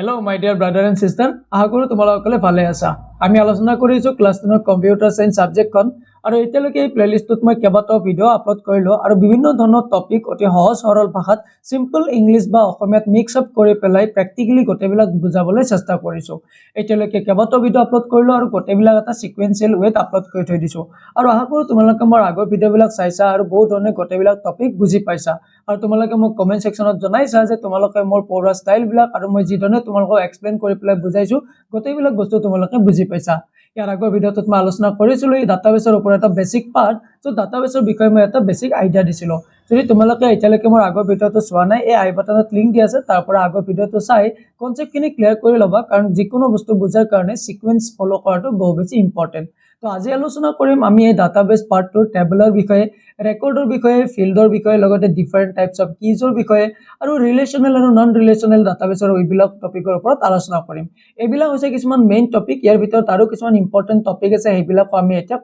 Hello, my dear brother and sister. আশা কৰো তোমালোকলে ভালে আছা। আমি আলোচনা কৰিছো ক্লাছ 10 কম্পিউটাৰ সায়েন্স সাবজেক্টখন আৰু এতিয়ালৈকে এই প্লেলিষ্টত মই কেইবাটাও ভিডিও আপলোড কৰিলো আৰু বিভিন্ন ধৰণৰ টপিক অতি সহজ সৰল ভাষাত সিম্পল ইংলিশ বা অসমীয়াত মিক্স আপ কৰি পেলাই প্ৰ্যাকটিক্যালি গোটেইবিলাক বুজাবলৈ চেষ্টা কৰিছো। এতিয়ালৈকে কেইবাটাও ভিডিও আপলোড কৰিলো আৰু গোটেইবিলাক এটা সিকুৱেন্সিয়েল ৱেত আপলোড কৰি থৈ দিছো আৰু আশা কৰো তোমালোকে মোৰ আগৰ ভিডিওবিলাক চাইছা আৰু বহুত ধৰণে গোটেইবিলাক টপিক বুজি পাইছা আৰু তোমালোকে মোক কমেন্ট সেকশনত জনাইছা যে তোমালোকে মোৰ পঢ়া ষ্টাইল বিলাক আৰু মই যি ধৰণে তোমালোকক এক্সপ্লেইন কৰি পেলাই বুজাইছো গোটেইবিলাক বস্তু তোমালোকে বুজি পাইছা। ইয়াৰ আগৰ ভিডিওটোত মই আলোচনা কৰিছিলো এই ডাটাবেছৰ ওপৰত এটা বেসিক পাৰ্ট সো ডাটাবেছৰ বিষয়ে মই এটা বেসিক আইডিয়া দিছিলো। যদি তোমালোকে এতিয়ালৈকে মোৰ আগৰ ভিডিওটো চোৱা নাই এই আই বাটনত লিংক দি আছে তাৰ পৰা আগৰ ভিডিওটো চাই কনসেপ্টখিনি ক্লিয়াৰ কৰি লবা কাৰণ যিকোনো বস্তু বুজাৰ কাৰণে সিকোয়েন্স ফলো কৰাটো বহুত বেছি ইম্পৰ্টেন্ট। তো আজি আলোচনা কৰিম আমি এই ডাটাবেছ পাৰ্টৰ টেবুলাৰ বিষয়ে, ৰেকৰ্ডৰ বিষয়ে, ফিল্ডৰ বিষয়ে, লগতে ডিফাৰেন্ট টাইপস অফ কিজৰ বিষয়ে আৰু ৰিলেশনাল আৰু নন ৰিলেশনাল ডাটাবেছৰ এইবিলাক টপিকৰ ওপৰত আলোচনা কৰিম। এইবিলাক হৈছে কিছুমান মেইন টপিক, ইয়াৰ ভিতৰত আৰু কিছুমান ইম্পৰ্টেন্ট টপিক আছে সেইবিলাক আমি এতিয়া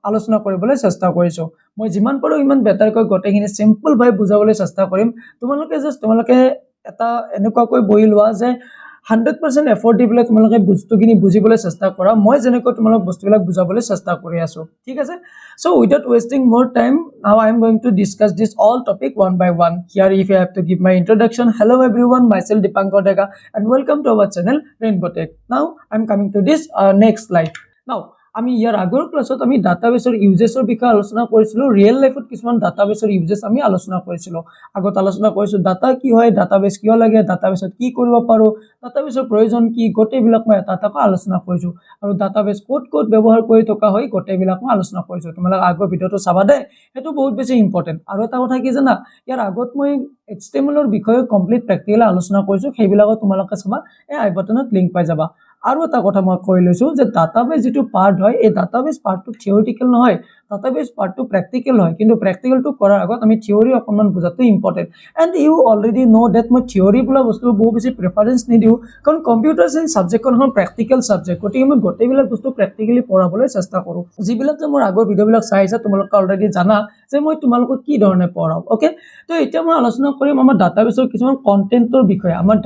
আলোচনা কৰিবলৈ চেষ্টা কৰিছো। মই যিমান পাৰো ইমান বেটাৰকৈ গোটেইখিনি সিম্পল ভাই বুজাবলৈ চেষ্টা কৰিম। তোমালোকে এটা এনেকুৱাকৈ বহি লোৱা যে 100% এফৰ্ট দি পেলাই তোমালোকে বস্তুখিনি বুজিবলৈ চেষ্টা কৰা। মই যেনেকৈ তোমালোক বস্তুবিলাক বুজাবলৈ চেষ্টা কৰি আছো, ঠিক আছে? So without wasting more time, now I am going to discuss this all topic one by one. Here if I have to give my introduction, hello everyone, myself Dipankar Dega and welcome to our channel Rainbow Tech. Now I am coming to this next slide. Now আমি ইয়াৰ আগৰ ক্লাছত আমি ডাটাবেছৰ ইউজেছৰ বিষয়ে আলোচনা কৰিছিলো। Real লাইফত কিছুমান ডাটাবেছৰ ইউজেছ আমি আলোচনা কৰিছিলো। আগত আলোচনা কৰিছো ডাটা কি হয়, ডাটাবেছ কিয় লাগে, ডাটাবেছত কি কৰিব পাৰো, ডাটাবেছৰ প্ৰয়োজন কি, গোটেইবিলাক মই এটা এটাকৈ আলোচনা কৰিছো আৰু ডাটাবেছ ক'ত ব্যৱহাৰ কৰি থকা হয় গোটেইবিলাক মই আলোচনা কৰিছো। তোমালোকে আগৰ ভিডিওটো চাবা দে, সেইটো বহুত বেছি ইম্পৰ্টেন্ট। আৰু এটা কথা কি জানা, ইয়াৰ আগত মই HTML-ৰ বিষয়ে কমপ্লিট প্ৰ্যাকটিক্যালি আলোচনা কৰিছো, সেইবিলাকত তোমালোকে চাবা এই আই বাটনত লিংক পাই যাবা। আৰু এটা কথা মই কৈ লৈছো যে ডাটাবেছ যেটো পাৰ্ট হয় এই ডাটাবেছ পাৰ্টটো থিওৰিটিক্যাল নহয়, ডাটাবেছ পাৰ্টটো প্ৰ্যাকটিক্যাল হয়। কিন্তু প্ৰ্যাকটিক্যালটো কৰাৰ আগত আমি থিওৰি অকমান বুজাটো important. And you already know that মই থিওৰি বোলা বস্তু বহুত বেছি প্ৰেফাৰেন্স নিদিও কাৰণ কম্পিউটাৰ সায়েন্স সাবজেক্টখন এখন প্ৰ্যাকটিক্যাল সাবজেক্ট, গতিকে মই গোটেইবিলাক বস্তু প্ৰ্যাকটিক্যালি পঢ়াবলৈ চেষ্টা কৰো। যিবিলাকে মোৰ আগৰ ভিডিওবিলাক চাইছা তোমালোকে অলৰেডি জানা যে মই তোমালোকক কি ধৰণে পঢ়াও। ওকে, তো এতিয়া মই আলোচনা কৰিম আমাৰ ডাটাবেছৰ কিছুমান কন্টেন্টৰ বিষয়ে। আমাৰ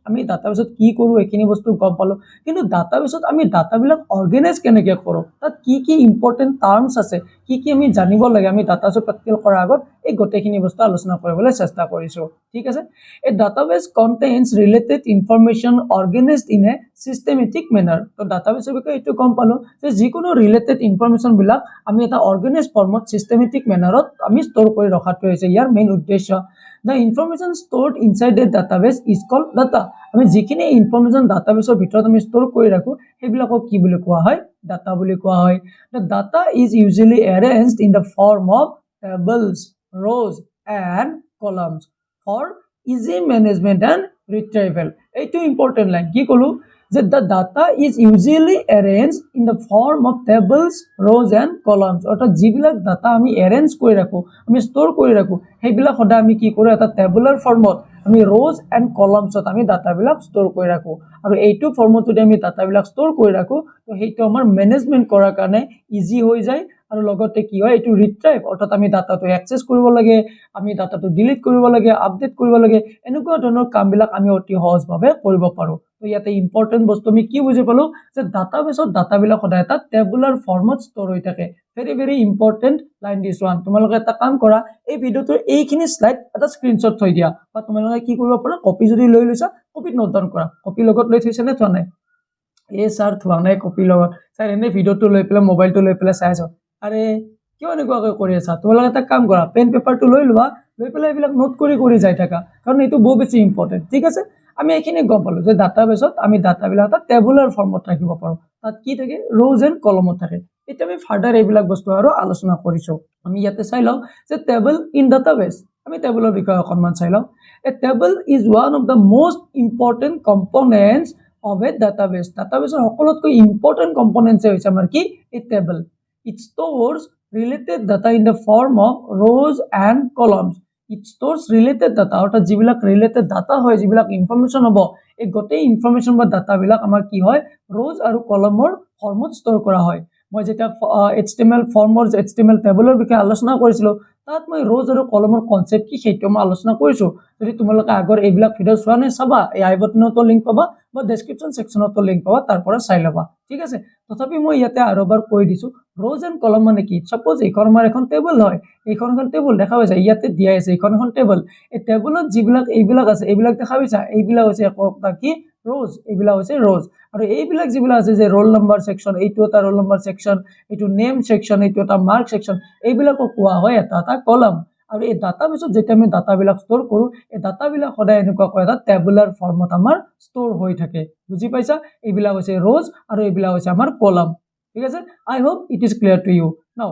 আমি ডাটাবেছত কি কৰো এইখিনি বস্তু গম পালো, কিন্তু ডাটাবেছত আমি ডাটাবিলাক অৰ্গানাইজ কেনেকৈ কৰো, তাত কি ইম্পৰ্টেন্ট টাৰ্মছ আছে, কি আমি জানিব লাগে আমি ডাটাবেছত প্ৰ্যাকটিক্যাল কৰাৰ আগত এই গোটেইখিনি বস্তু আলোচনা কৰিবলৈ চেষ্টা কৰিছো, ঠিক আছে? A database contains related information organized in a systematic manner. তো ডাটাবেছৰ বিষয়ে এইটো গম পালো যে যিকোনো ৰিলেটেড ইনফৰমেশন বিলাক আমি এটা অৰ্গানাইজ ফৰ্মত সিস্টেমেটিক মেনাৰত আমি ষ্টৰ কৰি ৰখাটো হৈছে ইয়াৰ মেইন উদ্দেশ্য। The information stored inside a database is called data. আমি যিখিনি ইনফৰমেশন ডাটাবেছৰ ভিতৰত আমি ষ্টৰ কৰি ৰাখো সেইবিলাকক কি বুলি কোৱা হয়, ডাটা বুলি কোৱা হয়। The data is usually arranged in the form of tables, rows and columns for easy management and retrieval. এইটো ইম্পৰ্টেন্ট লাইন। কি কলো যে the data is usually arranged in the form of tables, rows and columns. অৰ্থাৎ যিবিলাক data আমি arrange কৰি ৰাখো, আমি ষ্টৰ কৰি ৰাখো, সেইবিলাক সদায় আমি কি কৰো এটা টেবুলাৰ ফৰ্মত আমি rows and columnsত আমি ডাটাবিলাক ষ্টৰ কৰি ৰাখো। আৰু এইটো ফৰ্মত যদি আমি ডাটাবিলাক ষ্টৰ কৰি ৰাখো তো সেইটো আমাৰ মেনেজমেন্ট কৰাৰ কাৰণে ইজি হৈ যায়। আৰু লগতে কি হয় এইটো ৰিট্ৰাইভ, অৰ্থাৎ আমি ডাটাটো এক্সেস কৰিব লাগে, আমি ডাটাটো ডিলিট কৰিব লাগে, আপডেট কৰিব লাগে, এনেকুৱা ধৰণৰ কামবিলাক আমি অতি সহজভাৱে কৰিব পাৰো। তো ইয়াতে ইম্পৰ্টেন্ট বস্তু আমি কি বুজি পালো যে ডাটাবেছত ডাটাবিলাক সদায় এটা টেবুলাৰ ফৰ্মত ষ্টৰ হৈ থাকে। ভেৰি ইম্পৰ্টেন্ট লাইন দিছ ওৱান। তোমালোকে এটা কাম কৰা, এই ভিডিওটোৰ এইখিনি স্লাইড এটা স্ক্ৰিনশ্বট থৈ দিয়া, বা তোমালোকে কি কৰিব পাৰা কপি যদি লৈ লৈছা কপিত নোট ডাউন কৰা। কপি লগত লৈ থৈছা নে থোৱা নাই? এই ছাৰ থোৱা নাই কপি লগত, ছাৰ এনে ভিডিওটো লৈ পেলাই মোবাইলটো লৈ পেলাই চাই আছো। আৰে কিয় এনেকুৱাকৈ কৰি আছা? তোমালোকে এটা কাম কৰা, পেন পেপাৰটো লৈ লোৱা, লৈ পেলাই এইবিলাক নোট কৰি যাই থাকা, কাৰণ এইটো বহুত বেছি ইম্পৰ্টেন্ট, ঠিক আছে? আমি এইখিনি গম পালো যে ডাটাবেছত আমি ডাটাবিলাক এটা টেবুলাৰ ফৰ্মত ৰাখিব পাৰো। তাত কি থাকে, rows and columns থাকে। এতিয়া আমি ফাৰ্দাৰ এইবিলাক বস্তু আৰু আলোচনা কৰিছো। আমি ইয়াতে চাই লওঁ যে টেবল ইন ডাটাবেছ। আমি টেবুলৰ বিষয়ে অকণমান চাই লওঁ। A table is one of the most important components of a database. ডাটাবেছৰ সকলোতকৈ ইম্পৰ্টেন্ট কম্পোনেন্টছ হৈছে আমাৰ কি এই table. It stores related data in the form of rows and columns. It stores related data, অৰ্থাৎ যিবিলাক ৰিলেটেড ডাটা হয়, যিবিলাক ইনফৰমেশন হ'ব, এই গোটেই ইনফৰমেশন বা ডাটাবিলাক আমাৰ কি হয় rows আৰু কলমৰ ফৰ্মত ষ্টৰ কৰা হয়। মই যেতিয়া HTML ফৰ্মৰ HTML টেবুলৰ বিষয়ে আলোচনা কৰিছিলো তাত মই ৰ'জ আৰু কলমৰ কনচেপ্ট কি সেইটো মই আলোচনা কৰিছোঁ যদি তোমালোকে আগৰ এইবিলাক ভিডিঅ' চোৱা নাই চাবা এই আই বাটনতো লিংক পাবা বা ডেছক্ৰিপশ্যন ছেকশ্যনতো লিংক পাবা তাৰ পৰা চাই ল'বা ঠিক আছে তথাপি মই ইয়াতে আৰু এবাৰ কৈ দিছোঁ ৰ'জ এণ্ড কলম মানে কি সাপোজ এইখন আমাৰ এখন টেবুল হয় এইখন টেবুল দেখা পাইছা ইয়াতে দিয়া আছে এইখন টেবুল এই টেবুলত যিবিলাক এইবিলাক আছে এইবিলাক দেখা পাইছা এইবিলাক হৈছে একোটা কি ৰ'জ এইবিলাক হৈছে ৰ'জ আৰু এইবিলাক যিবিলাক আছে যে ৰোল নম্বৰ সেকশন এইটো এটা ৰোল নম্বৰ সেকশন এইটো নেম সেকশন এইটো এটা মাৰ্ক সেকশন এইবিলাকক কোৱা হয় এটা এটা কলম আৰু এই ডাটাবেছত যেতিয়া আমি ডাটাবিলাক ষ্ট'ৰ কৰোঁ এই ডাটাবিলাক সদায় এনেকুৱাকৈ এটা টেবুলাৰ ফৰ্মত আমাৰ ষ্ট'ৰ হৈ থাকে বুজি পাইছা এইবিলাক হৈছে ৰ'জ আৰু এইবিলাক হৈছে আমাৰ কলম ঠিক আছে I hope it is clear to you now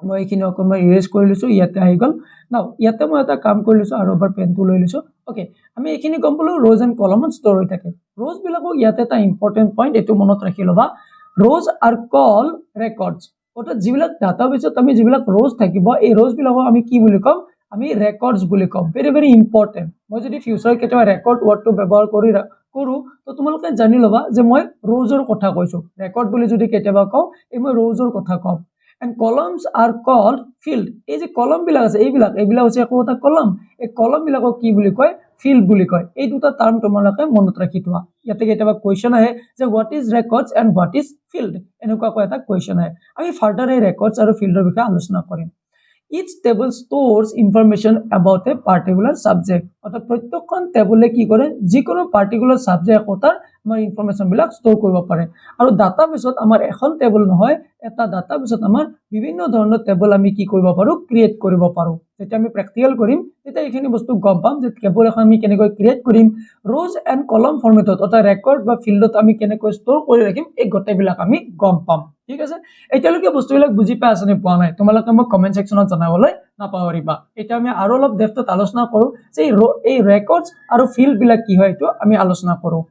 মই এইখিনি অকণমান ইৰেজ কৰি লৈছোঁ ইয়াতে আহি গ'ল নাও ইয়াতে মই এটা কাম কৰি লৈছোঁ আৰু এবাৰ পেনটো লৈ লৈছোঁ ওকে আমি এইখিনি গম পালোঁ ৰ'জ এণ্ড কলমত ষ্ট'ৰ হৈ থাকে ৰ'জবিলাকক ইয়াতে এটা ইম্পৰ্টেণ্ট পইণ্ট এইটো মনত ৰাখি ল'বা ৰ'জ আৰ কল ৰেকৰ্ডছ অৰ্থাৎ যিবিলাক ডাটাবেছত আমি যিবিলাক ৰ'জ থাকিব এই ৰ'জবিলাকক আমি কি বুলি ক'ম আমি ৰেকৰ্ডছ বুলি ক'ম ভেৰি ভেৰি ইম্পৰ্টেণ্ট মই যদি ফিউচাৰত কেতিয়াবা ৰেকৰ্ড ৱৰ্ডটো ব্যৱহাৰ কৰোঁ তো তোমালোকে জানি ল'বা যে মই ৰ'জৰ কথা কৈছোঁ ৰেকৰ্ড বুলি যদি কেতিয়াবা কওঁ এই মই ৰ'জৰ কথা ক'ম and columns are called field এই যে কলম বিলাক আছে এইবিলাক হৈছে একোটা কলম এই কলম বিলাকক কি বুলি কয় field বুলি কয় এই দুটা টাৰ্ম তোমালোকে মনত ৰাখি থোৱা ইয়াতে কেতিয়াবা কোৱেশ্চন আহে যে what is records and what is field এনেকুৱা কৈ এটা কোৱেশ্চন আহে আমি ফাৰ্দাৰ এই ৰেকৰ্ডছ আৰু ফিল্ডৰ বিষয়ে আলোচনা কৰিম each table stores information about a particular subject অৰ্থাৎ প্ৰত্যেকখন টেবুলে কি কৰে যিকোনো পাৰ্টিকুলাৰ সাবজেক্ট এটাৰ আমাৰ ইনফৰমেশন বিলাক ষ্ট'ৰ কৰিব পাৰে আৰু ডাটাবেছত আমাৰ এখন টেবুল নহয় এটা ডাটাবেছত আমাৰ বিভিন্ন ধৰণৰ টেবুল আমি কি কৰিব পাৰো ক্ৰিয়েট কৰিব পাৰো যেতিয়া আমি প্ৰেক্টিকেল কৰিম তেতিয়া এইখিনি বস্তু গম পাম যে টেবুল এখন আমি কেনেকৈ ক্ৰিয়েট কৰিম ৰ'জ এণ্ড কলম ফৰ্মেটত অৰ্থাৎ ৰেকৰ্ড বা ফিল্ডত আমি কেনেকৈ ষ্ট'ৰ কৰি ৰাখিম এই গোটেইবিলাক আমি গম পাম ঠিক আছে এতিয়ালৈকে বস্তুবিলাক বুজি পাই আছেনে পোৱা নাই তোমালোকে মোক কমেন্ট সেকশনত জনাবলৈ নাপাহৰিবা এতিয়া আমি আৰু অলপ ডেপথত আলোচনা কৰোঁ যে এই ৰেকৰ্ডছ আৰু ফিল্ড বিলাক কি হয় এইটো আমি আলোচনা কৰোঁ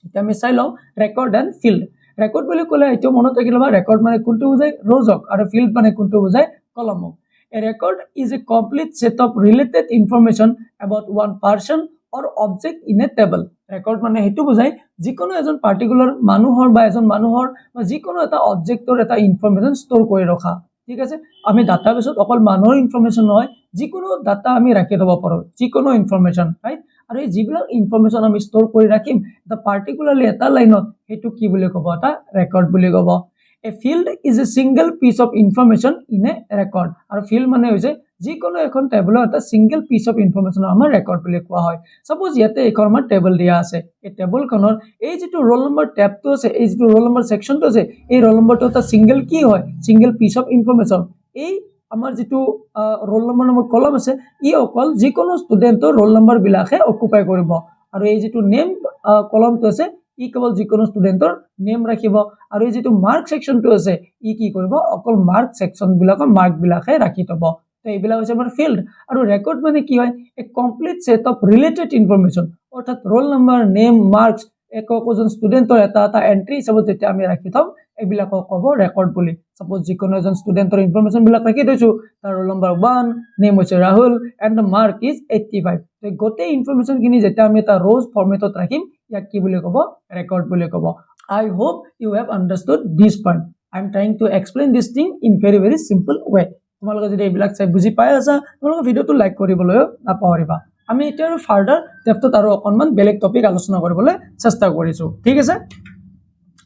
এতিয়া আমি চাই লওঁ ৰেকৰ্ড এণ্ড ফিল্ড ৰেকৰ্ড বুলি ক'লে এইটো মনত ৰাখি ল'বা ৰেকৰ্ড মানে কোনটো বুজায় ৰ'জক আৰু ফিল্ড মানে কোনটো বুজায় কলমক A record is a complete set of related information about one person or object in a table. Record মানে হেতু বুজায় যিকোনো এজন পাৰ্টিকুলাৰ মানুহৰ বা এজন মানুহৰ বা যিকোনো এটা অবজেক্টৰ এটা ইনফৰমেশন ষ্ট'ৰ কৰি ৰখা ঠিক আছে আমি ডাটাবেছত অকল মানুহৰ ইনফৰমেশন নহয় যিকোনো ডাটা আমি ৰাখি থব পাৰোঁ যিকোনো ইনফৰমেশন ৰাইট আৰু এই যিবিলাক ইনফৰমেশন আমি ষ্ট'ৰ কৰি ৰাখিম এটা পাৰ্টিকুলাৰলি এটা লাইনত হেতু কি বুলি ক'ব এটা ৰেকৰ্ড বুলি ক'ব A field is a single piece of information in a record. আৰু field মানে হৈছে যিকোনো এখন টেবুলৰ এটা সিঙ্গেল পিস অফ ইনফৰমেশন আমাৰ ৰেকৰ্ড বুলি কোৱা হয় সাপোজ ইয়াতে এখন আমাৰ টেবুল দিয়া আছে এই টেবুলখনৰ এই যেটো ৰোল নম্বৰ ট্যাবটো আছে এই যেটো ৰোল নম্বৰ সেকশনটো আছে এই ৰোল নম্বৰটো এটা সিঙ্গেল কি হয় সিঙ্গেল পিস অফ ইনফৰমেশন এই আমাৰ যেটো ৰোল নম্বৰ কলম আছে ই অকল যিকোনো ষ্টুডেন্টৰ ৰোল নম্বৰ বিলাকে অকুপাই কৰিব আৰু এই যেটো নেম কলমটো আছে ই কেৱল যিকোনো ষ্টুডেন্টৰ নেম ৰাখিব আৰু এই যেটো মাৰ্ক সেকশনটো আছে ই কি কৰিব অকল মাৰ্ক সেকশন বিলাকৰ মাৰ্ক বিলাকে ৰাখি থব তো এইবিলাক হৈছে আমাৰ ফিল্ড আৰু ৰেকৰ্ড মানে কি হয় a complete set of related information অৰ্থাৎ ৰোল নম্বৰ নেম মাৰ্কস একোজন ষ্টুডেন্টৰ এটা এটা এন্ট্ৰি হিচাপত যেতিয়া আমি ৰাখি থম এইবিলাকক ক'ব ৰেকৰ্ড বুলি সাপোজ যিকোনো এজন ষ্টুডেন্টৰ ইনফৰমেশন বিলাক ৰাখি থৈছো তাৰ ৰোল নম্বৰ 1 নেম হৈছে Rahul and the mark is 85 তো গোটেই ইনফৰমেশন খিনি যেতিয়া আমি এটা ৰ'জ ফৰ্মেটত ৰাখিম ইয়াক কি বুলি ক'ব ৰেকৰ্ড বুলি ক'ব I hope you have understood this point. I am trying to explain this thing in very simple way. তোমালোকে যদি এইবিলাক চাই বুজি পাই আছা তোমালোকে ভিডিওটো লাইক কৰিবলৈ নাপাহৰিবা আমি এতিয়া ফাৰ্দাৰ ডেপথত আৰু অকনমান বেলেগ টপিক আলোচনা কৰিবলৈ চেষ্টা কৰিছো ঠিক আছে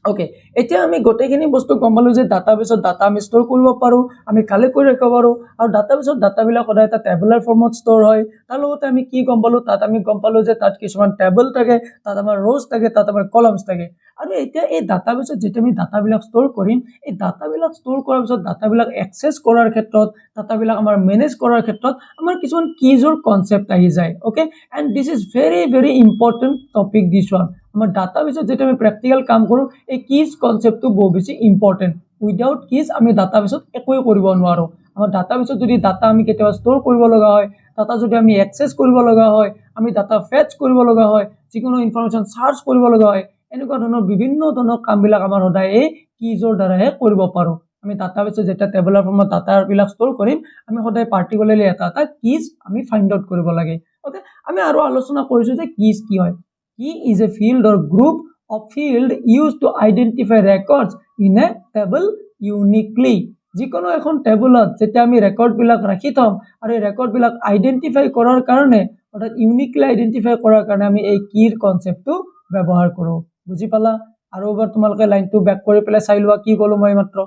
ওকে এতিয়া আমি গোটেইখিনি বস্তু গম পালো যে ডাটাবেছত ডাটা আমি ষ্ট'ৰ কৰিব পাৰো আমি কালেক্ট কৰি ৰাখিব পাৰো আৰু ডাটাবেছত ডাটাবিলাক সদায় এটা টেবুলাৰ ফৰ্মত ষ্ট'ৰ হয় তাৰ লগতে আমি কি গম পালো তাত আমি গম পালো যে তাত কিছুমান টেবুল থাকে তাত আমাৰ ৰ'জ থাকে তাত আমাৰ কলমছ থাকে আৰু এতিয়া এই ডাটাবেছত যেতিয়া আমি ডাটাবিলাক ষ্ট'ৰ কৰিম এই ডাটাবিলাক ষ্ট'ৰ কৰাৰ পিছত ডাটাবিলাক এক্সেছ কৰাৰ ক্ষেত্ৰত ডাটাবিলাক আমাৰ মেনেজ কৰাৰ ক্ষেত্ৰত আমাৰ কিছুমান কিজৰ কনসেপ্ট আহি যায় okay and this is very important topic this one আমাৰ ডাটাবেছত যেতিয়া আমি প্ৰেক্টিকেল কাম কৰোঁ এই কিজ কনসেপ্টটো বহুত বেছি ইম্পৰ্টেণ্ট উইদাউট কিজ আমি ডাটাবেছত একোৱে কৰিব নোৱাৰো আমাৰ ডাটাবেছত যদি ডাটা আমি কেতিয়াবা ষ্ট'ৰ কৰিব লগা হয় ডাটা যদি আমি এক্সেছ কৰিব লগা হয় আমি ডাটা ফেচ কৰিব লগা হয় যিকোনো ইনফৰমেশন সাৰ্চ কৰিব লগা হয় এনেকুৱা ধৰণৰ বিভিন্ন ধৰণৰ কামবিলাক আমাৰ সদায় এই কিজৰ দ্বাৰাহে কৰিব পাৰো আমি ডাটাবেছত যেতিয়া টেবুলাৰ ফৰ্মত ডাটাবিলাক ষ্ট'ৰ কৰিম আমি সদায় পাৰ্টিকুলাৰলি এটা এটা কিজ আমি ফাইণ্ড আউট কৰিব লাগে ওকে আমি আৰু আলোচনা কৰিছো যে কিজ কি হয় Key is a field or group of field used to identify records in a table uniquely. যিকোনো এখন টেবুলত যেতিয়া আমি ৰেকৰ্ডবিলাক ৰাখি থম আৰু এই ৰেকৰ্ডবিলাক আইডেণ্টিফাই কৰাৰ কাৰণে অৰ্থাৎ ইউনিকলি আইডেণ্টিফাই কৰাৰ কাৰণে আমি এই কিৰ কনচেপ্টটো ব্যৱহাৰ কৰোঁ বুজি পালা আৰু এবাৰ তোমালোকে লাইনটো বেক কৰি পেলাই চাই লোৱা কি ক'লো মই মাত্ৰ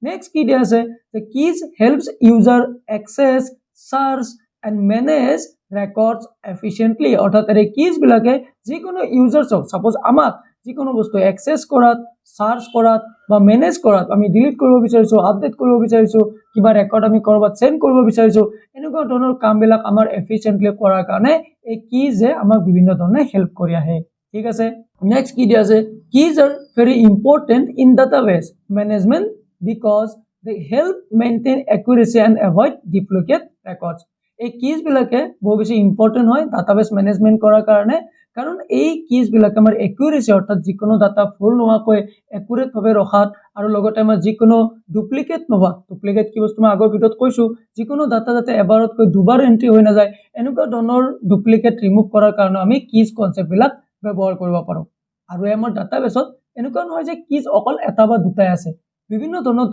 নেক্সট কি দিয়া আছে যে keys helps user access search and manage records efficiently অৰ্থাৎ এই কিজবিলাকে যিকোনো ইউজাৰ্ছক ছাপ'জ আমাক যিকোনো বস্তু এক্সেছ কৰাত সাৰ্চ কৰাত বা মেনেজ কৰাত আমি ডিলিট কৰিব বিচাৰিছো আপডেট কৰিব বিচাৰিছো কিবা ৰেকৰ্ড আমি কৰবাত সেন্ড কৰিব বিচাৰিছো এনেকুৱা ধৰণৰ কামবিলাক আমাৰ এফিচিয়েন্টলি কৰাৰ কাৰণে এই কিজে আমাক বিভিন্ন ধৰণে হেল্প কৰি আহে ঠিক আছে নেক্সট কি দিয়া আছে keys are very important in database management because they help maintain accuracy and avoid duplicate records এই কিজবিলাকে বহু বেছি ইম্পৰ্টেন্ট হয় ডাটাবেছ মেনেজমেন্ট কৰাৰ কাৰণে কাৰণ এই কিজবিলাকে আমাৰ একুৰেসি অৰ্থাৎ যিকোনো ডাটা ফুল নোহোৱাকৈ একুৰেট ভাৱে ৰখাত আৰু লগতে আমাৰ যিকোনো ডুপ্লিকেট নোহোৱা ডুপ্লিকেট কি বস্তু মই আগৰ ভিডিঅ'ত কৈছো যিকোনো ডাটা যাতে এবাৰতকৈ দুবাৰ এন্ট্ৰি হৈ নাযায় এনেকুৱা ধৰণৰ ডুপ্লিকেট ৰিমুভ কৰাৰ কাৰণে আমি কিজ কনচেপ্টবিলাক ব্যৱহাৰ কৰিব পাৰো আৰু আমাৰ ডাটাবেছত এনেকুৱা নহয় যে কিজ অকল এটা বা দুটাই আছে বিভিন্ন ধৰণৰ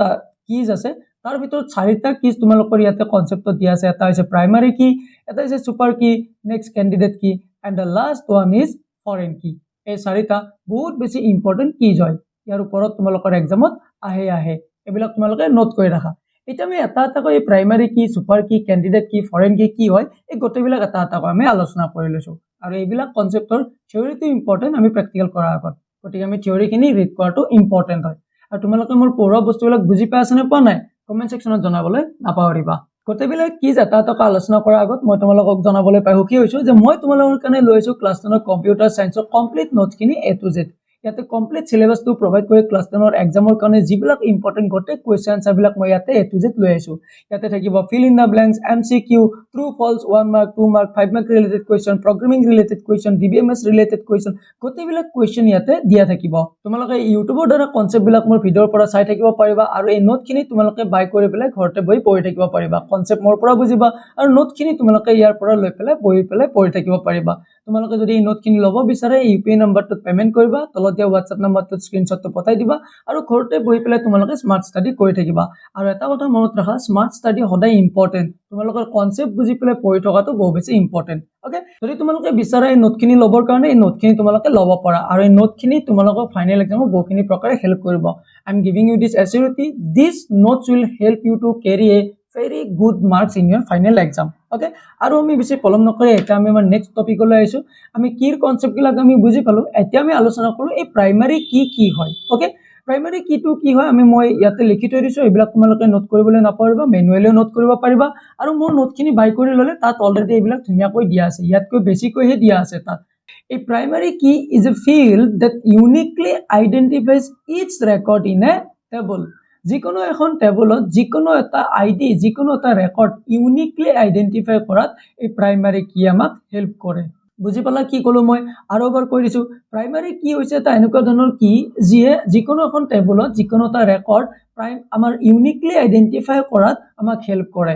কিজ আছে তাৰ ভিতৰত চাৰিটা কিজ তোমালোকৰ ইয়াতে কনচেপ্টত দিয়া আছে এটা হৈছে প্ৰাইমাৰী কি এটা হৈছে সুপাৰ কি নেক্সট ক্যান্ডিডেট কি and the last one is foreign key এই চাৰিটা বহুত বেছি ইম্পৰ্টেন্ট কিজ হয় ইয়াৰ ওপৰত তোমালোকৰ এক্সামত আহে এবিলাক তোমালোকে নোট কৰি ৰাখা এটা আমি এটা কৈ প্ৰাইমাৰী কি সুপাৰ কি ক্যান্ডিডেট কি ফৰেন কি হয় এই গোটেইবিলাক এটা কৈ আমি আলোচনা কৰি লৈছো আৰু এইবিলাক কনসেপ্টৰ থিওৰিটো ইম্পৰ্টেন্ট আমি প্ৰেক্টিকেল কৰাৰ আগত গতিকে আমি থিওৰিখিনি ৰিড কৰাটো ইম্পৰ্টেন্ট হয় আৰু তোমালোকে মোৰ পঢ়োৱা বস্তুবিলাক বুজি পাই আছেনে পোৱা নাই কমেন্ট সেকশনত জনাবলৈ নাপাহৰিবা গোটেইবিলাক কিজ এটা আলোচনা কৰাৰ আগত মই তোমালোকক জনাবলৈ পাই সুখী হৈছো যে মই তোমালোকৰ কাৰণে লৈছো class 10 computer সায়েন্সৰ complete নোটছখিনি A to Z ইয়াতে কমপ্লিট সিলেবাসটো প্ৰভাইড কৰি ক্লাছ 10 এক্সামৰ কাৰণে যিবিলাক ইম্পৰ্টেন্ট গোটেই কোৱেশ্চন আনসাৰবিলাক মই ইয়াতে এ টু জেড লৈ আইছো ইয়াতে থাকিব fill in the blanks MCQ true false 1 mark 2 mark 5 mark related question programming related question DBMS related question গোটেইবিলাক কোৱেশ্চন ইয়াতে দিয়া থাকিব তোমালোকে ইউটিউবৰ দ্বাৰা কনসেপ্টবিলাক মোৰ ভিডিঅৰ পৰা চাই থাকিব পাৰিবা আৰু এই নোটখিনি তোমালোকে বাই কৰি পেলাই ঘৰতে বহি পঢ়ি থাকিব পাৰিবা কনসেপ্ট মোৰ পৰা বুজিবা আৰু নোটখিনি তোমালোকে ইয়াৰ পৰা লৈ পেলাই বহি পেলাই পঢ়ি থাকিব পাৰিবা তোমালোকে যদি এই নোটখিনি ল'ব বিচাৰে ইউপিআই নম্বৰটোত পেমেন্ট কৰিবা তলত দিয়া WhatsApp নম্বৰটোত স্ক্ৰিনশ্বটটো পঠাই দিবা আৰু ঘৰতে বহি পেলাই তোমালোকে স্মাৰ্ট ষ্টাডি কৰি থাকিবা আৰু এটা কথা মনত ৰাখা স্মাৰ্ট ষ্টাডি সদায় ইম্পৰ্টেন্ট তোমালোকৰ কনসেপ্ট বুজি পেলাই পঢ়ি থকাটো বহু বেছি ইম্পৰ্টেন্ট ওকে যদি তোমালোকে বিচাৰে এই নোটখিনি ল'বৰ কাৰণে এই নোটখিনি তোমালোকে ল'ব পাৰা আৰু এই নোটখিনি তোমালোকক ফাইনেল এক্সামত বহুখিনি প্ৰকাৰে হেল্প কৰিব I am giving you this assurity this notes will help you to carry a very good marks in your final exam okay আৰু আমি বেছি পলম নকৰে এটা আমি আমাৰ নেক্সট টপিকলৈ আইছো আমি কিৰ কনসেপ্ট গিলা আমি বুজি পালো এতিয়া আমি আলোচনা কৰো এই প্ৰাইমাৰী কি হয় ওকে প্ৰাইমাৰী কিটো কি হয় আমি মই ইয়াতে লিখি থৈ দিছো এইবিলাক তোমালোকে নোট কৰিবলৈ নাপাৰিবা মেনুৱেলিও নোট কৰিব পাৰিবা আৰু মোৰ নোটখিনি বাই কৰি ললে তাত অলৰেডি এইবিলাক ধুনিয়াকৈ দিয়া আছে ইয়াতকৈ বেছিকৈ হে দিয়া আছে তাত A primary key is a field that uniquely identifies each record in a table যিকোনো এখন টেবুলত যিকোনো এটা আইডি যিকোনো এটা ৰেকৰ্ড ইউনিকলি আইডেন্টিফাই কৰাত এই প্ৰাইমাৰী কি আমাক হেল্প কৰে বুজি পালা কি কলো মই আৰু এবাৰ কৈ দিছো প্ৰাইমাৰী কি হৈছে এটা এনেকুৱা ধৰণৰ কি যিয়ে যিকোনো এখন টেবুলত যিকোনো এটা ৰেকৰ্ড আমাৰ ইউনিকলি আইডেন্টিফাই কৰাত আমাক হেল্প কৰে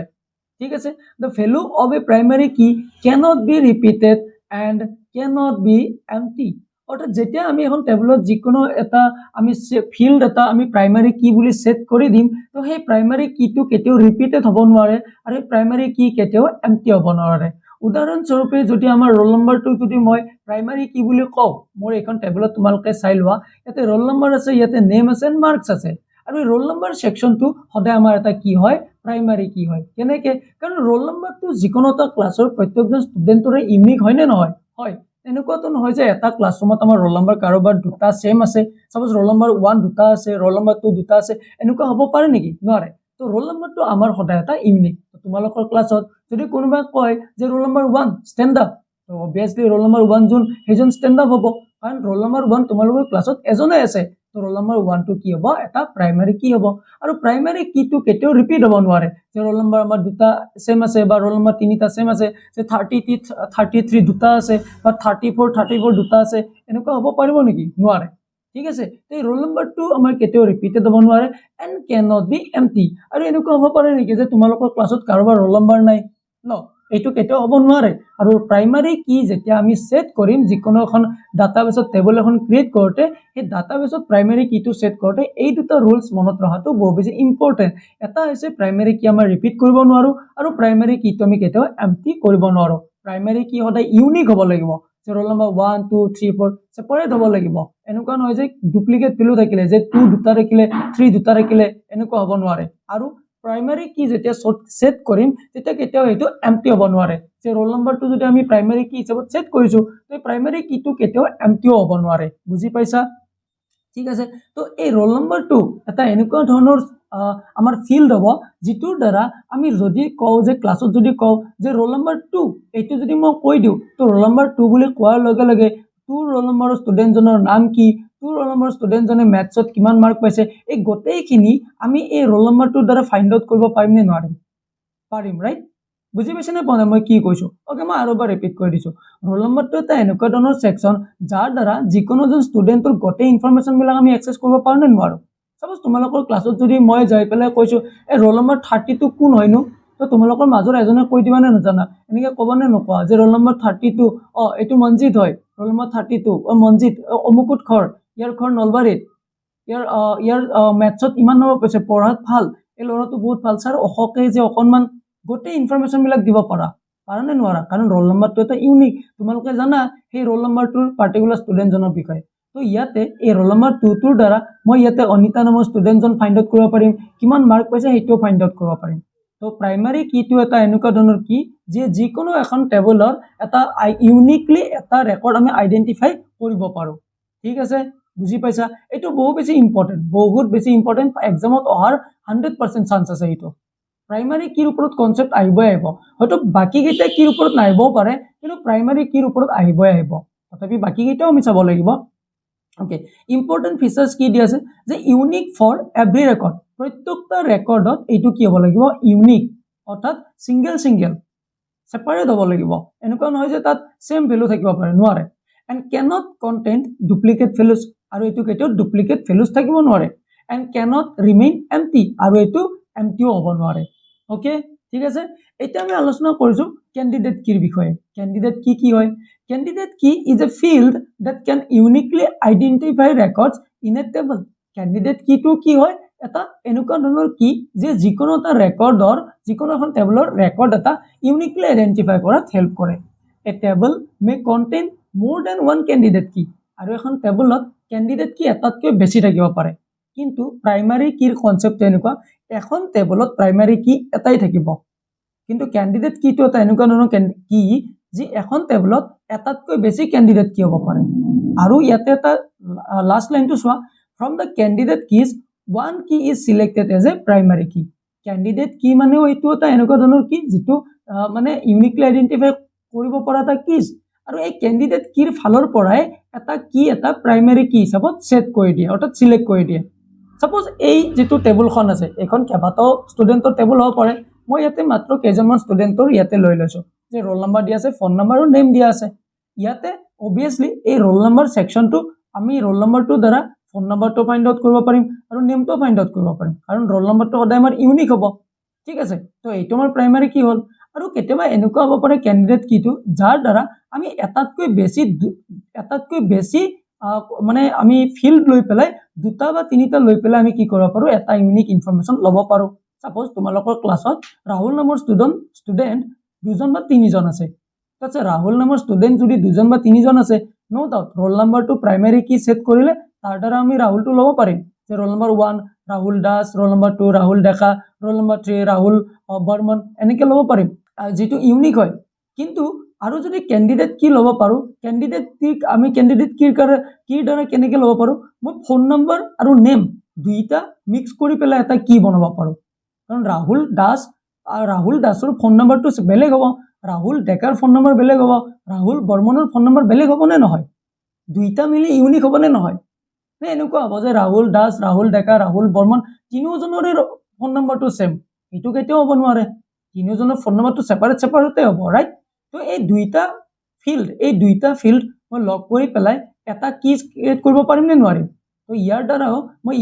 ঠিক আছে the value of a primary key cannot be repeated and cannot be empty অৰ্থাৎ যেতিয়া আমি এখন টেবুলত যিকোনো এটা আমি ফিল্ড এটা আমি প্ৰাইমাৰী কি বুলি সেট কৰি দিম তো সেই প্ৰাইমাৰী কিটো কেতিয়াও ৰিপিটেড হ'ব নোৱাৰে আৰু প্ৰাইমাৰী কি কেতিয়াও এম্পটি হ'ব নোৱাৰে উদাহৰণ স্বৰূপে যদি আমাৰ ৰোল নম্বৰটো যদি মই প্ৰাইমাৰী কি বুলি কওঁ মোৰ এখন টেবুলত তোমালোকে চাই লোৱা ইয়াতে ৰোল নম্বৰ আছে ইয়াতে নেম আছে মাৰ্কস আছে আৰু এই ৰোল নম্বৰ সেকশনটো সদায় আমাৰ এটা কি হয় প্ৰাইমাৰী কি হয় কেনেকে কাৰণ ৰোল নম্বৰটো যিকোনো এটা ক্লাছৰ প্ৰত্যেকজন ষ্টুডেন্টৰে ইউনিক হয় নে নহয় হয় এনেকুৱাটো নহয় যে এটা ক্লাছৰুমত আমাৰ ৰোল নম্বৰ কাৰোবাৰ দুটা সেম আছে সাপোজ ৰোল নম্বৰ 1 দুটা আছে ৰোল নম্বৰ 2 দুটা আছে এনেকুৱা হ'ব পাৰে নেকি নোৱাৰে তো ৰোল নম্বৰটো আমাৰ সদায় এটা ইউনিক তোমালোকৰ ক্লাছত যদি কোনোবা কয় যে ৰোল নম্বৰ 1 ষ্টেণ্ড আপ তো অবিয়াসলি ৰোল নম্বৰ 1 জন হেজন ষ্টেণ্ড আপ হ'ব কাৰণ ৰোল নম্বৰ 1 তোমালোকৰ ক্লাছত এজনে আছে তো ৰোল নম্বৰ 1 টো কি হ'ব এটা প্ৰাইমাৰী কি হ'ব আৰু প্ৰাইমাৰী কিটো কেতিয়াও ৰিপিট হ'ব নোৱাৰে যে ৰোল নম্বৰ আমাৰ দুটা সেম আছে বা ৰোল নম্বৰ তিনিটা সেম আছে যে 33 দুটা আছে বা 34 দুটা আছে এনেকুৱা হ'ব পাৰিব নেকি নোৱাৰে ঠিক আছে এই ৰোল নম্বৰটো আমাৰ কেতিয়াও ৰিপিটেড হ'ব নোৱাৰে and can not be empty আৰু এনেকুৱা হ'ব পাৰে নেকি যে তোমালোকৰ ক্লাছত কাৰোবাৰ ৰোল নম্বৰ নাই ন এইটো কেতিয়াও হ'ব নোৱাৰে আৰু প্ৰাইমাৰী কি যেতিয়া আমি সেট কৰিম যিকোনো এখন ডাটাবেছত টেবল এখন ক্ৰিয়েট কৰোঁতে সেই ডাটাবেছত প্ৰাইমাৰী কিটো সেট কৰোঁতে এই দুটা ৰুলছ মনত ৰখাটো বহুত বেছি ইম্পৰ্টেণ্ট এটা হৈছে প্ৰাইমাৰী কি আমাৰ ৰিপিট কৰিব নোৱাৰো আৰু প্ৰাইমাৰী কিটো আমি কেতিয়াও এম্পটি কৰিব নোৱাৰো প্ৰাইমাৰী কি সদায় ইউনিক হ'ব লাগিব যে ৰোল নম্বৰ 1 2 3 4 সেপাৰেট হ'ব লাগিব এনেকুৱা নহয় যে ডুপ্লিকেট ভ্যালু থাকিলে যে 2 দুটা ৰাখিলে 3 দুটা ৰাখিলে এনেকুৱা হ'ব নোৱাৰে আৰু প্ৰাইমাৰী কি যেতিয়া সেট কৰিম তেতিয়া কেতিয়াও এটো এম্পটি হ'ব নোৱাৰে যে ৰোল নম্বৰটো যদি আমি প্ৰাইমাৰী কি হিচাপত সেট কৰিছো তো প্ৰাইমাৰী কিটো কেতিয়াও এম্পটি হ'ব নোৱাৰে বুজি পাইছা ঠিক আছে তো এই ৰোল নম্বৰটো এটা এনেকুৱা ধৰণৰ আমাৰ ফিল্ড হ'ব যিটোৰ দ্বাৰা আমি যদি কওঁ যে ক্লাছত যদি কওঁ যে ৰোল নম্বৰ 2 এইটো যদি মই কৈ দিওঁ তো ৰোল নম্বৰ 2 বুলি কোৱাৰ লগে লগে 2 ৰোল নম্বৰৰ ষ্টুডেণ্টজনৰ নাম কি 2 ৰোল নম্বৰ ষ্টুডেণ্টজনে মেথছত কিমান মাৰ্ক পাইছে এই গোটেইখিনি আমি এই ৰোল নম্বৰটোৰ দ্বাৰা ফাইণ্ড আউট কৰিব পাৰিম নে নোৱাৰিম পাৰিম ৰাইট বুজি পাইছে নে পোৱা মই কি কৈছো ওকে মই আৰু এবাৰ ৰিপিট কৰি দিছো ৰোল নম্বৰটো এটা এনেকুৱা ধৰণৰ সেকশন যাৰ দ্বাৰা যিকোনো জন ষ্টুডেণ্টৰ গোটেই ইনফৰমেশন বিলাক আমি এক্সেস কৰিব পাৰো নে নোৱাৰো সাপোজ তোমালোকৰ ক্লাছত যদি মই যাই পেলাই কৈছো এই ৰোল নম্বৰ 32 কোন হয়নো তো তোমালোকৰ মাজৰ এজনে কৈ দিবা নে নজানা এনেকে ক'ব নে নকোৱা যে ৰোল নম্বৰ 32 এইটো মনজিত হয় ৰোল নম্বৰ 32 মনজিত অমুকুত খৰ ইয়াৰ খৰ নলবাৰীত ইয়াৰ মেথছত ইমান নম্বৰ পাইছে পঢ়াত ভাল এই ল'ৰাটো বহুত ভাল স্যাৰ অখকে যে অকনমান গোটেই ইনফৰমেশন বিলাক দিব পাৰা নে নোৱাৰা কাৰণ ৰোল নম্বৰটো এটা ইউনিক তোমালোকে জানা সেই ৰোল নম্বৰটোৰ পাৰ্টিকুলাৰ ষ্টুডেণ্টজনৰ বিষয়ে তো ইয়াতে এই ৰোল নম্বৰ 2 টোৰ দ্বাৰা মই ইয়াতে অনিতা নামৰ ষ্টুডেণ্টজন ফাইণ্ড আউট কৰিব পাৰিম কিমান মাৰ্ক পাইছে সেইটো ফাইণ্ড আউট কৰিব পাৰিম তো প্ৰাইমাৰী কিটো এটা এনেকুৱা ধৰণৰ কি যে যিকোনো এখন টেবলৰ এটা ইউনিকলি এটা ৰেকৰ্ড আমি আইডেন্টিফাই কৰিব পাৰো ঠিক আছে বুজি পাইছা এইটো বহুত বেছি ইম্পৰ্টেন্ট এক্সামত অহাৰ 100% চান্স আছে এইটো প্ৰাইমাৰী কিৰ ওপৰত কনসেপ্ট আহিবই হয়তো বাকি কেইটা কিৰ ওপৰত নাহিবও পাৰে কিন্তু প্ৰাইমাৰী কিৰ ওপৰত আহিবই তথাপি বাকি কেইটাও আমি চাব লাগিব ওকে ইম্পৰ্টেন্ট ফিচাৰ্স কি দি আছে যে ইউনিক ফৰ এভৰি ৰেকৰ্ড প্ৰত্যেকটা ৰেকৰ্ডত এইটো কি হ'ব লাগিব ইউনিক অৰ্থাৎ সিঙ্গেল সেপাৰেট হ'ব লাগিব এনেকুৱা নহয় যে তাত সেম ভ্যালু থাকিব পাৰে নোৱাৰে and cannot contain duplicate values আৰু এটো কেতিয়াও duplicate values থাকিব নোৱাৰে and cannot remain empty আৰু এটো empty হ'ব নোৱাৰে ওকে ঠিক আছে এটা আমি আলোচনা কৰিছো ক্যান্ডিডেট কিৰ বিষয়ে ক্যান্ডিডেট কি হয় ক্যান্ডিডেট কি is a field that can uniquely identify records in a table candidate কিটো কি হয় এটা এনেকুৱা ধৰণৰ কি যে যিকোনো এটা ৰেকৰ্ডৰ যিকোনো এখন টেবলৰ ৰেকৰ্ড এটা ইউনিকলি আইডেন্টিফাই কৰাত হেল্প কৰে a table may contain more than one candidate key আৰু এখন টেবলত ক্যান্ডিডেট কি এটাতকৈ বেছি থাকিব পাৰে কিন্তু প্ৰাইমাৰী কিৰ কনসেপ্ট এনেকুৱা এখন টেবলত প্ৰাইমাৰী কি এটাই থাকিব কিন্তু ক্যান্ডিডেট কিটো এটা এনেকুৱা ধৰণৰ কি যি এখন টেবলত এটাতকৈ বেছি ক্যান্ডিডেট কি হ'ব পাৰে আৰু ইয়াতে এটা লাষ্ট লাইনটো চোৱা from the candidate keys one key is selected as a primary key candidate key মানেও এইটো এটা এনেকুৱা ধৰণৰ কি যিটো মানে ইউনিকলি আইডেন্টিফাই কৰিব পৰা এটা কিজ আৰু এই ক্যান্ডিডেট কিৰ ফালৰ পৰাই এটা কি এটা প্ৰাইমাৰী কি হিচাপত সেট কৰি দিয়ে অৰ্থাৎ সিলেক্ট কৰি দিয়ে সাপোজ এই যেটো টেবুলখন আছে এখন কেবাটাও ষ্টুডেন্টৰ টেবুল হ'ব পাৰে মই ইয়াতে মাত্ৰ কেইজনমান ষ্টুডেন্টৰ ইয়াতে লৈ লৈছো যে ৰোল নম্বৰ দিয়া আছে ফোন নম্বৰ আৰু নেম দিয়া আছে ইয়াতে obviously এই ৰোল নম্বৰ সেকশনটো আমি ৰোল নম্বৰটো দ্বাৰা ফোন নম্বৰটো ফাইন্ড আউট কৰিব পাৰিম আৰু নেমটো ফাইন্ড আউট কৰিব পাৰিম কাৰণ ৰোল নম্বৰটো সদায় আমাৰ ইউনিক হ'ব ঠিক আছে তো এইটো আমাৰ প্ৰাইমাৰী কি হ'ল আৰু কেতিয়াবা এনেকুৱা হ'ব পাৰে ক্যান্ডিডেট কিটো যাৰ দ্বাৰা আমি এটাতকৈ বেছি মানে আমি ফিল্ড লৈ পেলাই দুটা বা তিনিটা লৈ পেলাই আমি কি কৰিব পাৰো এটা ইউনিক ইনফৰমেশন ল'ব পাৰো সাপোজ তোমালোকৰ ক্লাছত ৰাহুল নামৰ ষ্টুডেন্ট দুজন বা তিনিজন আছে তাতে ৰাহুল নামৰ ষ্টুডেন্ট যদি দুজন বা তিনিজন আছে নো ডাউট ৰোল নম্বৰটো প্ৰাইমাৰী কি সেট কৰিলে তাৰ দ্বাৰা আমি ৰাহুলটো ল'ব পাৰিম যে roll number 1 Rahul Das roll number 2 Rahul Deka roll number 3 Rahul Barman এনেকে ল'ব পাৰিম যেটো ইউনিক হয় কিন্তু আৰু যদি ক্যান্ডিডেট কি ল'ব পাৰো ক্যান্ডিডেট কিৰ দ্বাৰা কেনেকে ল'ব পাৰো মই ফোন নম্বৰ আৰু নেম দুইটা মিক্স কৰি পেলাই এটা কি বনাব পাৰো কাৰণ ৰাহুল দাসৰ ফোন নম্বৰটো বেলেগ হ'ব ৰাহুল ডেকাৰ ফোন নম্বৰ বেলেগ হ'ব ৰাহুল বৰ্মনৰ ফোন নম্বৰ বেলেগ হ'ব নে নহয় দুইটা মিলি ইউনিক হ'ব নে নহয় নে এনেকুৱা হ'ব যে ৰাহুল দাস ৰাহুল ডেকা ৰাহুল বৰ্মন তিনিওজনৰে ফোন নম্বৰটো সেম এটো কেতিয়াও হ'ব নোৱাৰে তিনিওজনৰ ফোন নম্বৰটো সেপাৰেটে হ'ব ৰাইট তো এই দুইটা ফিল্ড মই লগ কৰি পেলাই এটা কি ক্ৰিয়েট কৰিব পাৰিম নে নোৱাৰিম তো ইয়াৰ দ্বাৰাও মই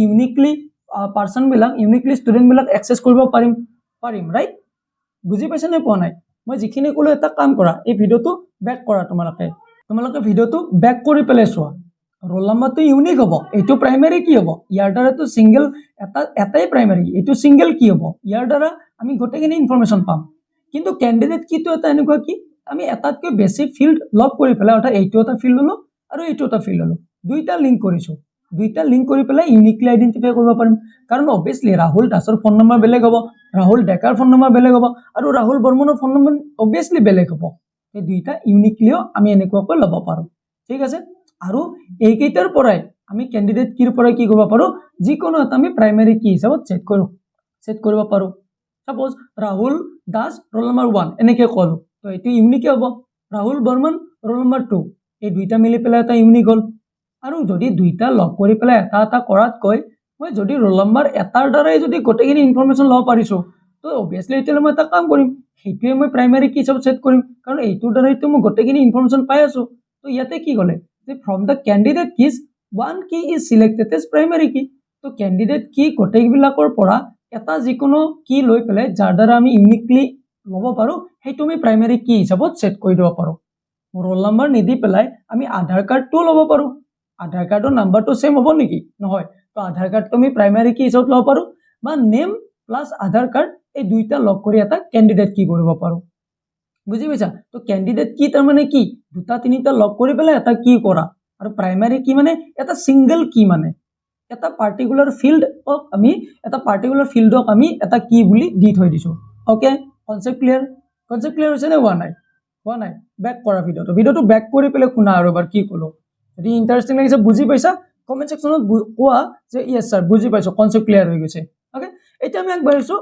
ইউনিকলি ষ্টুডেন্ট বিলাক এক্সেস কৰিব পাৰিম ৰাইট বুজি পাইছে নে পোৱা নাই মই যিখিনি ক'লো এটা কাম কৰা, এই ভিডিঅ'টো বেক কৰা, তোমালোকে ভিডিঅ'টো বেক কৰি পেলাই চোৱা। ৰোল নাম্বাৰটো ইউনিক হ'ব, এইটো প্ৰাইমেৰী কি হ'ব, ইয়াৰ দ্বাৰাটো সিংগল এটাই প্ৰাইমেৰী, এইটো সিংগল কি হ'ব, ইয়াৰ দ্বাৰা আমি গোটেইখিনি ইনফৰমেশ্যন পাম। কিন্তু কেণ্ডিডেট কিটো এটা এনেকুৱা কি আমি এটাতকৈ বেছি ফিল্ড লগ কৰি পেলাই, অৰ্থাৎ এইটো এটা ফিল্ড ল'লো আৰু এইটো এটা ফিল্ড ল'লো, দুইটা লিংক কৰিছোঁ, দুইটা লিংক কৰি পেলাই ইউনিকলি আইডেন্টিফাই কৰিব পাৰিম। কাৰণ অবভিয়াছলি ৰাহুল দাসৰ ফোন নম্বৰ বেলেগ হ'ব, ৰাহুল ডেকাৰ ফোন নম্বৰ বেলেগ হ'ব, আৰু ৰাহুল বৰ্মনৰ ফোন নম্বৰ অবভিয়াছলি বেলেগ হ'ব। এই দুইটা ইউনিকলিও আমি এনেকুৱাকৈ ল'ব পাৰোঁ। ঠিক আছে, আৰু এইকেইটাৰ পৰাই আমি কেণ্ডিডেট কিৰ পৰাই কি কৰিব পাৰোঁ, যিকোনো এটা আমি প্ৰাইমেৰী কি হিচাপত ছেট কৰিব পাৰোঁ। Suppose Rahul Das roll number 1 এনেকৈ ক'লোঁ, তো এইটো ইউনিকে হ'ব। ৰাহুল বৰ্মন ৰোল নম্বৰ 2, এই দুইটা মিলি পেলাই এটা ইউনিক হ'ল। আৰু যদি দুইটা লগ কৰি পেলাই এটা এটা কৰাতকৈ মই যদি ৰোল নম্বৰ এটাৰ দ্বাৰাই যদি গোটেইখিনি ইনফৰমেশ্যন ল'ব পাৰিছোঁ, তো অবভিয়াছলি এতিয়ালৈ মই এটা কাম কৰিম, সেইটোৱে মই প্ৰাইমেৰী কি হিচাপত ছেট কৰিম, কাৰণ এইটোৰ দ্বাৰাইতো মই গোটেইখিনি ইনফৰমেশ্যন পাই আছোঁ। তো ইয়াতে কি ক'লে যে from the candidate keys one কি ইজ চিলেক্টেড এজ প্ৰাইমেৰী কি। তো কেণ্ডিডেট কি গোটেইবিলাকৰ পৰা এটা যিকোনো কি লৈ পেলাই যাৰ দ্বাৰা আমি ইউনিকলি ল'ব পাৰোঁ, সেইটো আমি প্ৰাইমেৰী কি হিচাপত ছেট কৰি দিব পাৰোঁ। ৰোল নম্বৰ নিদি পেলাই আমি আধাৰ কাৰ্ডটোও ল'ব পাৰোঁ। আধাৰ কাৰ্ডৰ নাম্বাৰটো ছেম হ'ব নেকি? নহয়। তো আধাৰ কাৰ্ডটো আমি প্ৰাইমেৰী কি হিচাপত ল'ব পাৰোঁ, বা নেম প্লাছ আধাৰ কাৰ্ড এই দুইটা লগ কৰি এটা কেণ্ডিডেট কি কৰিব পাৰোঁ। বুজি পাইছা? তো কেণ্ডিডেট কি তাৰমানে কি দুটা তিনিটা লগ কৰি পেলাই এটা কি কৰা, আৰু প্ৰাইমেৰী কি মানে এটা সিংগল কি, মানে এটা পাৰ্টিকুলাৰ ফিল্ডক আমি এটা কি বুলি দি থৈ দিছোঁ। অ'কে, কনচেপ্ট ক্লিয়াৰ হৈছে নে? হোৱা নাই? বেক কৰা ভিডিঅ'টো বেক কৰি পেলাই শুনা আৰু এবাৰ কি ক'লো। যদি ইণ্টাৰেষ্টিং লাগিছে, বুজি পাইছা, কমেণ্ট ছেকশ্যনত কোৱা যে ইয়েছ ছাৰ বুজি পাইছোঁ, কনচেপ্ট ক্লিয়াৰ হৈ গৈছে। অ'কে, এতিয়া আমি আগবাঢ়িছোঁ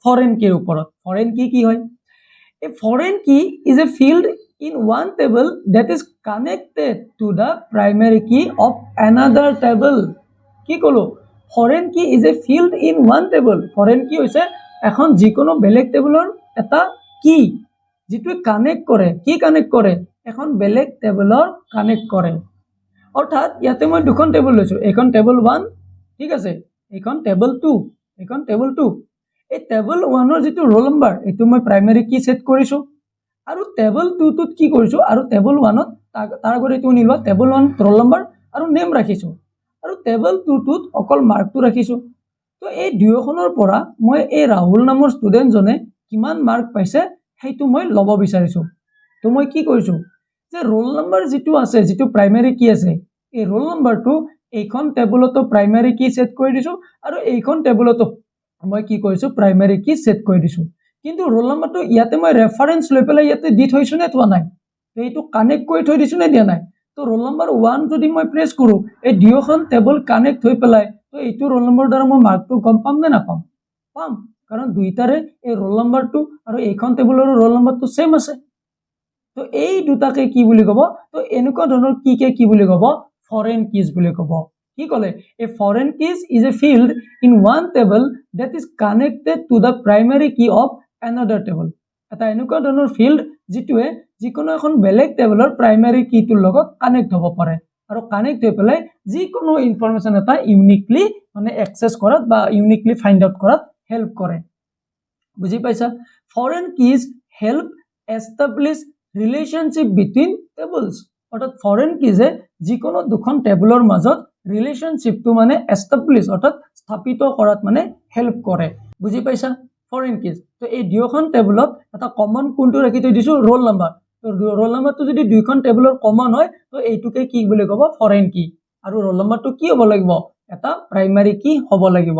ফৰেন কিৰ ওপৰত। ফৰেন কি হয়? A foreign key is a field in one table that is connected to the primary key of another table. কি ক'লো? Foreign key is a field in one table. Foreign key হৈছে এখন যিকোনো বেলেগ টেবুলৰ এটা কি, যিটোৱে কানেক্ট কৰে এখন বেলেগ টেবুলৰ কানেক্ট কৰে। অৰ্থাৎ ইয়াতে মই দুখন টেবুল লৈছোঁ, এইখন টেবুল 1, ঠিক আছে, এইখন টেবুল 2, এই টেবুল 1ৰ যিটো ৰোল নম্বৰ এইটো মই প্ৰাইমেৰী কি ছেট কৰিছোঁ, আৰু টেবুল 2টোত কি কৰিছোঁ, আৰু টেবুল 1ত তাৰ আগত এইটো নিলোৱা টেবুল 1 ৰোল নম্বৰ আৰু নেম ৰাখিছোঁ, আৰু টেবুল 2টোত অকল মাৰ্কটো ৰাখিছোঁ। তো এই দুয়োখনৰ পৰা মই এই ৰাহুল নামৰ ষ্টুডেণ্টজনে কিমান মাৰ্ক পাইছে সেইটো মই ল'ব বিচাৰিছোঁ। তো মই কি কৰিছোঁ যে ৰোল নম্বৰ যিটো আছে, যিটো প্ৰাইমেৰী কি আছে, এই ৰোল নম্বৰটো এইখন টেবুলতো প্ৰাইমেৰী কি ছেট কৰি দিছোঁ, আৰু এইখন টেবুলতো মই কি কৰিছোঁ প্ৰাইমেৰী কি ছেট কৰি দিছোঁ। কিন্তু ৰোল নম্বৰটো ইয়াতে মই ৰেফাৰেঞ্চ লৈ পেলাই ইয়াতে দি থৈছোঁ নে থোৱা নাই, এইটো কানেক্ট কৰি থৈ দিছোঁ নে দিয়া নাই। তো ৰোল নম্বৰ 1 যদি মই প্ৰেছ কৰোঁ, এই দুয়োখন টেবুল কানেক্ট হৈ পেলাই, তো এইটো ৰোল নম্বৰৰ দ্বাৰা মই মাৰ্কটো গম পাম নে নাপাম? পাম, কাৰণ দুইটাৰে এই ৰোল নম্বৰটো আৰু এইখন টেবুলৰ ৰোল নম্বৰটো ছেম আছে। তো এই দুটাকে কি বুলি ক'ব? তো এনেকুৱা ধৰণৰ কি বুলি ক'ব? ফৰেন কিজ বুলি ক'ব। কি ক'লে? A foreign keys is a field in one table that is connected to the primary key of another table. এটা এনেকুৱা ধৰণৰ ফিল্ড যিটোৱে যিকোনো এখন বেলেগ টেবুলৰ প্ৰাইমেৰী কিটোৰ লগত কানেক্ট হ'ব পাৰে, আৰু কানেক্ট হৈ পেলাই যিকোনো ইনফৰমেশ্যন এটা ইউনিকলি মানে এক্সেছ কৰাত বা ইউনিকলি ফাইণ্ড আউট কৰাত হেল্প কৰে। বুজি পাইছা? Foreign keys help establish relationship between tables. অৰ্থাৎ ফৰেন কিজে যিকোনো দুখন টেবুলৰ মাজত ৰিলেশ্যনশ্বিপটো মানে এষ্টাব্লিছ অৰ্থাৎ স্থাপিত কৰাত মানে হেল্প কৰে। বুজি পাইছা? Foreign keys. তো এই দুয়োখন টেবুলত এটা কমন কোনটো ৰাখি থৈ দিছোঁ? Roll number. তো ৰোল নম্বৰটো যদি দুইখন টেবুলৰ কমন হয়, তো এইটোকে কি বুলি ক'ব? ফৰেন কি। আৰু ৰোল নম্বৰটো কি হ'ব লাগিব? এটা প্ৰাইমেৰী কি হ'ব লাগিব।